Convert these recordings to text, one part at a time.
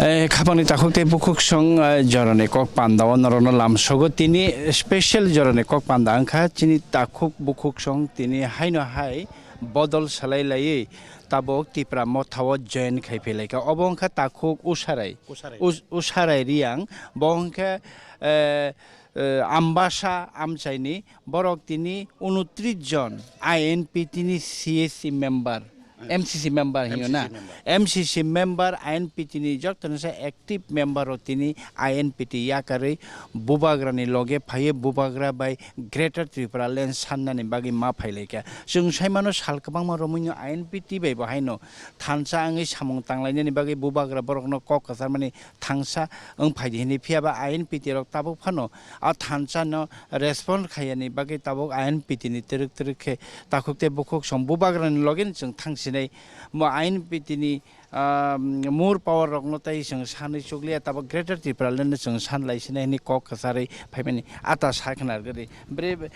Kapang takukte bukuk song jorone kok pandaw norono lamsogo tini special jorone kok panda angka chini takuk bukuk song tini haino hai bodol salai lai tabok tipra mothawo join khaipelai ka obongka takuk usarai riang bongka ambasa amchaini borok tini 29 jon INP tini CSC member MCC member hiyo na MCC member INPT ni jok tansa active member otini INPT Yakarwi Bubagrabai loge phaye Bubagrabai Greater Tripura Land sanna ni bagi ma phaile kya jung saimano salkabang ma romunyo INPT bai bahaino thansa angi samung tanglaini ni bagi Bubagrabai borokno kok kasar mani thangsa ang phaidi ni phiaba INPT rok tabuk phano a thansa no response khayani bagi tabuk INPT ni teruk teruk takukte bukuk som Bubagrabai logen jung thangsi mo INPT ni more power rok no tai sing sanai chuklia tab Greater Tripura Land sing san lai sinai ni kok kasari phaimani ata saknar gari bre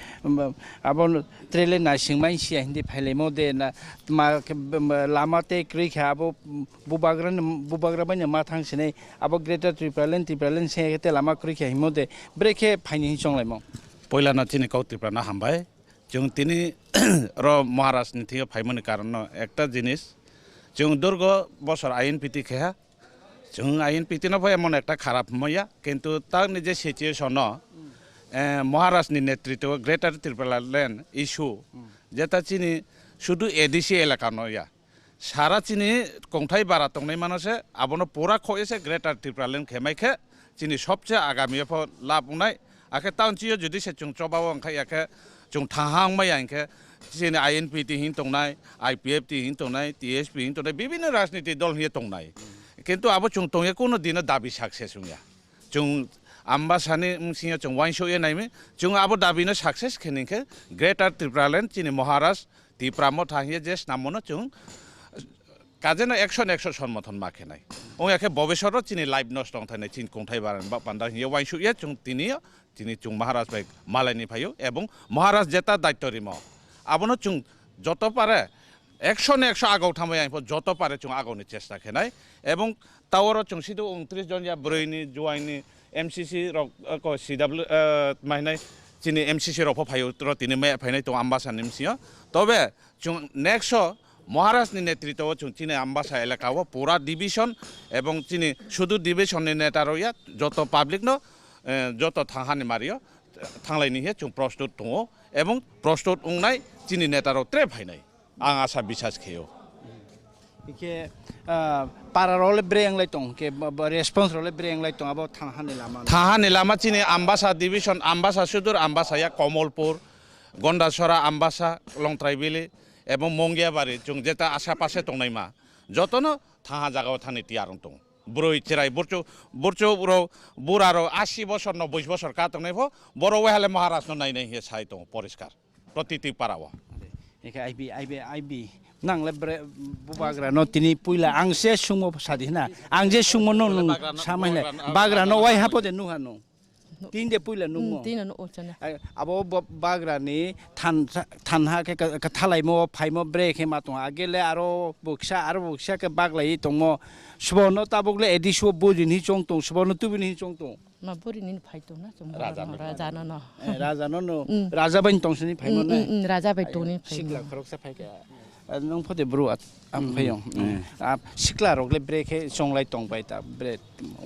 abon trele na singmai sia hindi phaile mo de na ma lama te kri khabo Bubagrabai ma thang sinai abo Greater Tripura Land se te lama kri kha himo de bre khe phaini chonglai mo poila na chini kau Tripura na hambai jung tini ro Maharashtra ni thiga phaimani karon ekta jinis jung durgo bosor INPT kheha jung INPT na phai emon ekta kharap moya kintu tar nije situation no Maharashtra ni netritw Greater Tripura Land issue jeta chini শুধু ADC এলাকা নয়া সারা চিনি কংথাই বারা তংনাই মানুষে আবনো পুরা খয়েছে greater Tripura land খেমাইখে চিনি সবচেয়ে আগামী লাভ উনাই আখে টাউন চিও যদি সে চুং চবাও আংখাই আখে চুং থাহাং মাই আংখে চিনি INPT হিন তংনাই IPFT হিন তংনাই TSP হিন তংনাই বিভিন্ন রাজনীতি দল হিয়ে তংনাই কিন্তু আবো চুং তংয়ে কোনো দিন দাবি সাকসেস উনিয়া চুং আম্বাসানি সিংহ চুং ওয়াইশো এ নাইমে চুং আবো দাবিনো সাকসেস খেনিখে গ্রেটার ত্রিপুরা ল্যান্ড চিনি Maharashtra Tipra Motha hiye je namono chung kaje na 100 সমর্থন মাখে নাই ও একে ভবিষ্যৎ চিনি লাইভ নষ্ট থানে চিন কোনথাই বারান বা পান্ডা হিয়ে ওয়াইশু ইয়া chung তিনি chung মহারাজ বাই মালাইনি ভাইও এবং মহারাজ জেতা দায়িত্ব রিম আবনো chung যত পারে 100 আগাও থামাই আইপ যত পারে chung আগাওনি চেষ্টা খেনাই এবং তাওর chung সিদু 29 জন ইয়া ব্রইনি জুয়াইনি MCC রক CW মাইনাই চিনি MCC রফ ফাইও তো তিনি মে ফাইনাই তো আম্বাসা নিমসিও তবে চুং নেক্সট মহারাষ্ট্র নেতৃত্ব চুং চিনি আম্বাসা এলাকাও পুরা ডিভিশন এবং চিনি শুধু ডিভিশন নেতার ইয়া যত পাবলিক ন যত থাহানি মারিও থাংলাইনি হে চুং প্রস্তুত দङ এবং প্রস্তুত উংনাই চিনি নেতার ট্রে ফাইনাই আং আশা বিশ্বাস খেও Ike para role breng lai tong ke response role breng lai tong abo thahani lama chini ambasa division ambasa sudur ambasa ya Komolpur Gondasora ambasa Longtraibili এবং মঙ্গিয়াবাড়ি chung jeta আশেপাশে তংনাই মা যতনো থাহা জায়গাও থানি তিয়ারং তং বুড়ই চিরাই বুরচো বুড়ারো 80 বছর 90 বছর কা তংনাই বড় ওয়ালে মহারাষ্ট্র নাই নাই হে সাই তং পরিষ্কার প্রতিটি পারাও Ike IB nang le Bubagrabai no tini puila angse sumo sadi na angje sumo no samai le bagra no wai hapo de nu hano tinde puila nu mo tin no ochana abo bagra ni thanha ke thalai mo phai mo break he ma to agele aro buksa ke baglai to mo subono tabukle ediso bujin hi chong tong subono tubin hi chong tong ma buri nin phai to na chong raja no raja bain tong sini phai mo na raja bai to ni phai sikla khorok sa phai ka nong phode bro am phayong sikla rogle break he chong lai tong bai ta break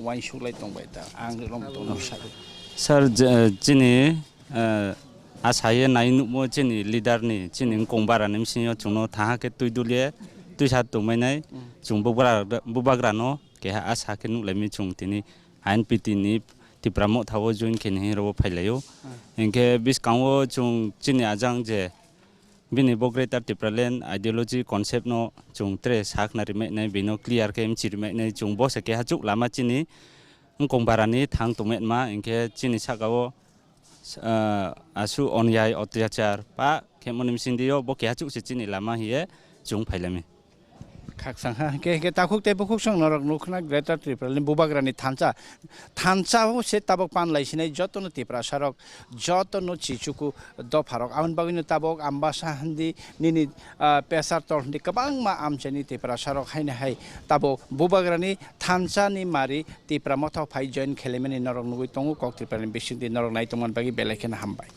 wine shu lai tong bai ta ang rom to no sa Sir chini asaye nainu mo chini leader ni chini kongbara nimsinyo chungno thaha ke tuidulie tuisa tumainai chung Bubagrabai no ke asa ke nu lemi chung tini INPT ni Tipra Motha wo join ke ni ro phailayo enke bis kangwo chung chini ajang je bini Greater Tripura Land ideology concept no chung tre sak na rime nai bino clear ke mchir me nai chung bo se ke ha chuk lama chini Kongbarani thang tumet ma inke chini sakao asu onyai otyachar pa kemonim sindio bo kya chuk se chini lama hiye chung phailami Kaksang ha ke takuk te bukuk song norok nukna Greater Tripura ni Bubagrani thansa ho se tabok pan laisinai jotono Tipra sarok jotono Chichuku do pharok amon bagino tabok ambasa handi nini pesar tol ni kabang ma amchani Tipra sarok haine hai tabok Bubagrani thansa ni mari Tipra Motha phai join khelemani norok nugui tongu kok Tripura ni bising di norok nai tongman bagi belekena hambai.